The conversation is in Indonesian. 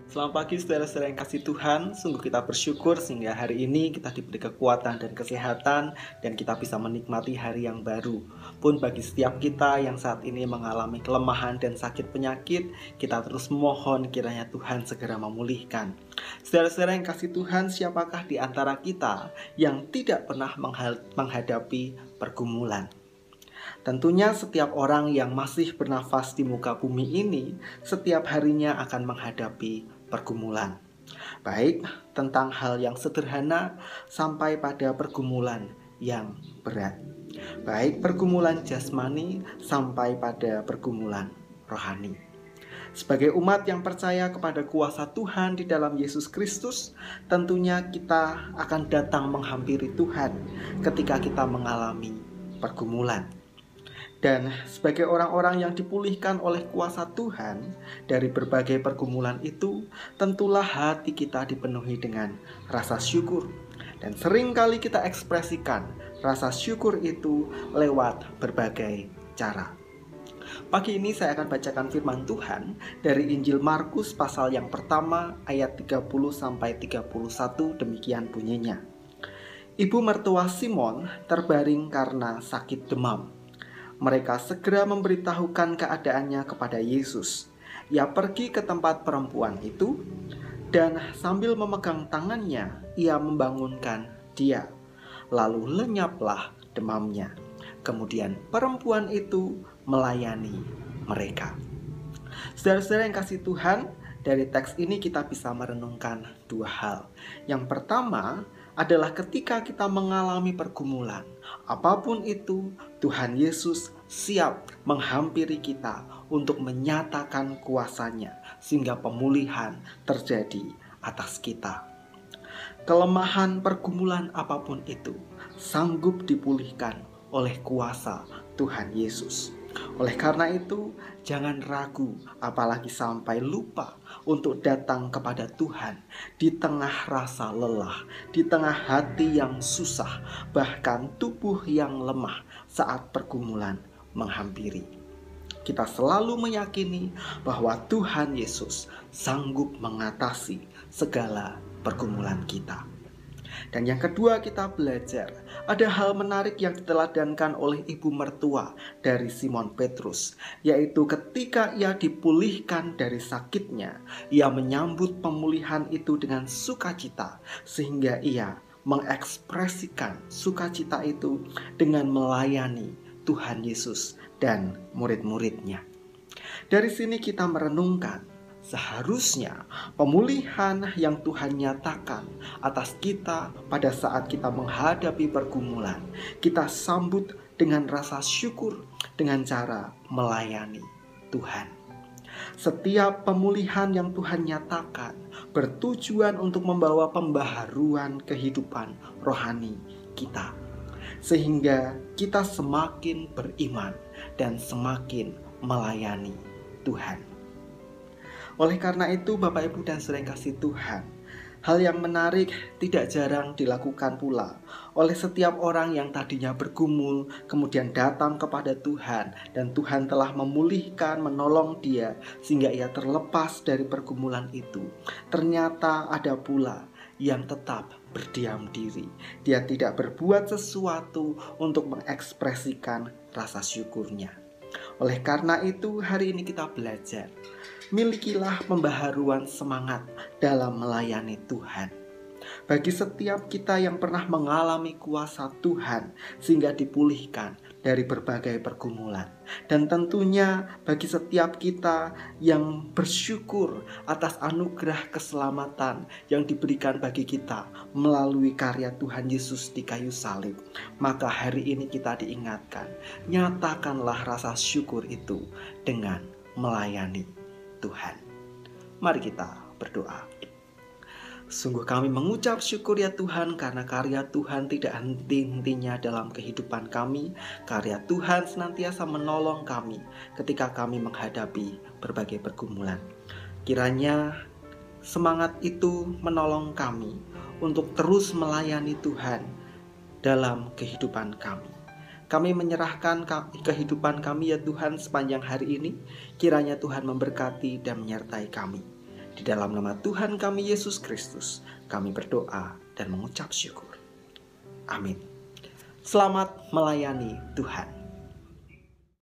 Selamat pagi saudara-saudara yang kasih Tuhan. Sungguh kita bersyukur sehingga hari ini kita diberi kekuatan dan kesehatan dan kita bisa menikmati hari yang baru. Pun bagi setiap kita yang saat ini mengalami kelemahan dan sakit penyakit, kita terus mohon kiranya Tuhan segera memulihkan. Saudara-saudara yang kasih Tuhan, siapakah di antara kita yang tidak pernah menghadapi pergumulan? Tentunya setiap orang yang masih bernafas di muka bumi ini setiap harinya akan menghadapi pergumulan. Baik tentang hal yang sederhana sampai pada pergumulan yang berat. Baik pergumulan jasmani sampai pada pergumulan rohani. Sebagai umat yang percaya kepada kuasa Tuhan di dalam Yesus Kristus, tentunya kita akan datang menghampiri Tuhan ketika kita mengalami pergumulan. Dan sebagai orang-orang yang dipulihkan oleh kuasa Tuhan dari berbagai pergumulan itu, tentulah hati kita dipenuhi dengan rasa syukur. Dan seringkali kita ekspresikan rasa syukur itu lewat berbagai cara. Pagi ini saya akan bacakan firman Tuhan dari Injil Markus pasal yang pertama ayat 30-31, demikian bunyinya. Ibu mertua Simon terbaring karena sakit demam. Mereka segera memberitahukan keadaannya kepada Yesus. Ia pergi ke tempat perempuan itu dan sambil memegang tangannya, ia membangunkan dia. Lalu lenyaplah demamnya. Kemudian perempuan itu melayani mereka. Saudara-saudara yang kasih Tuhan, dari teks ini kita bisa merenungkan dua hal. Yang pertama adalah ketika kita mengalami pergumulan, apapun itu, Tuhan Yesus siap menghampiri kita untuk menyatakan kuasa-Nya sehingga pemulihan terjadi atas kita. Kelemahan pergumulan apapun itu sanggup dipulihkan oleh kuasa Tuhan Yesus. Oleh karena itu, jangan ragu, apalagi sampai lupa untuk datang kepada Tuhan di tengah rasa lelah, di tengah hati yang susah, bahkan tubuh yang lemah saat pergumulan menghampiri. Kita selalu meyakini bahwa Tuhan Yesus sanggup mengatasi segala pergumulan kita. Dan yang kedua, kita belajar ada hal menarik yang diteladankan oleh ibu mertua dari Simon Petrus, yaitu ketika ia dipulihkan dari sakitnya, ia menyambut pemulihan itu dengan sukacita, sehingga ia mengekspresikan sukacita itu dengan melayani Tuhan Yesus dan murid-muridnya. Dari sini kita merenungkan, seharusnya pemulihan yang Tuhan nyatakan atas kita pada saat kita menghadapi pergumulan, kita sambut dengan rasa syukur dengan cara melayani Tuhan. Setiap pemulihan yang Tuhan nyatakan bertujuan untuk membawa pembaharuan kehidupan rohani kita, sehingga kita semakin beriman dan semakin melayani Tuhan. Oleh karena itu, Bapak, Ibu, dan saudara yang kasih Tuhan, hal yang menarik tidak jarang dilakukan pula oleh setiap orang yang tadinya bergumul, kemudian datang kepada Tuhan, dan Tuhan telah memulihkan, menolong dia, sehingga ia terlepas dari pergumulan itu. Ternyata ada pula yang tetap berdiam diri. Dia tidak berbuat sesuatu untuk mengekspresikan rasa syukurnya. Oleh karena itu, hari ini kita belajar, milikilah pembaharuan semangat dalam melayani Tuhan. Bagi setiap kita yang pernah mengalami kuasa Tuhan sehingga dipulihkan dari berbagai pergumulan, dan tentunya bagi setiap kita yang bersyukur atas anugerah keselamatan yang diberikan bagi kita melalui karya Tuhan Yesus di kayu salib, maka hari ini kita diingatkan, nyatakanlah rasa syukur itu dengan melayani Tuhan. Mari kita berdoa. Sungguh kami mengucap syukur ya Tuhan, karena karya Tuhan tidak henti-hentinya dalam kehidupan kami. Karya Tuhan senantiasa menolong kami ketika kami menghadapi berbagai pergumulan. Kiranya semangat itu menolong kami untuk terus melayani Tuhan dalam kehidupan kami. Kami menyerahkan kehidupan kami ya Tuhan sepanjang hari ini. Kiranya Tuhan memberkati dan menyertai kami. Di dalam nama Tuhan kami Yesus Kristus, kami berdoa dan mengucap syukur. Amin. Selamat melayani Tuhan.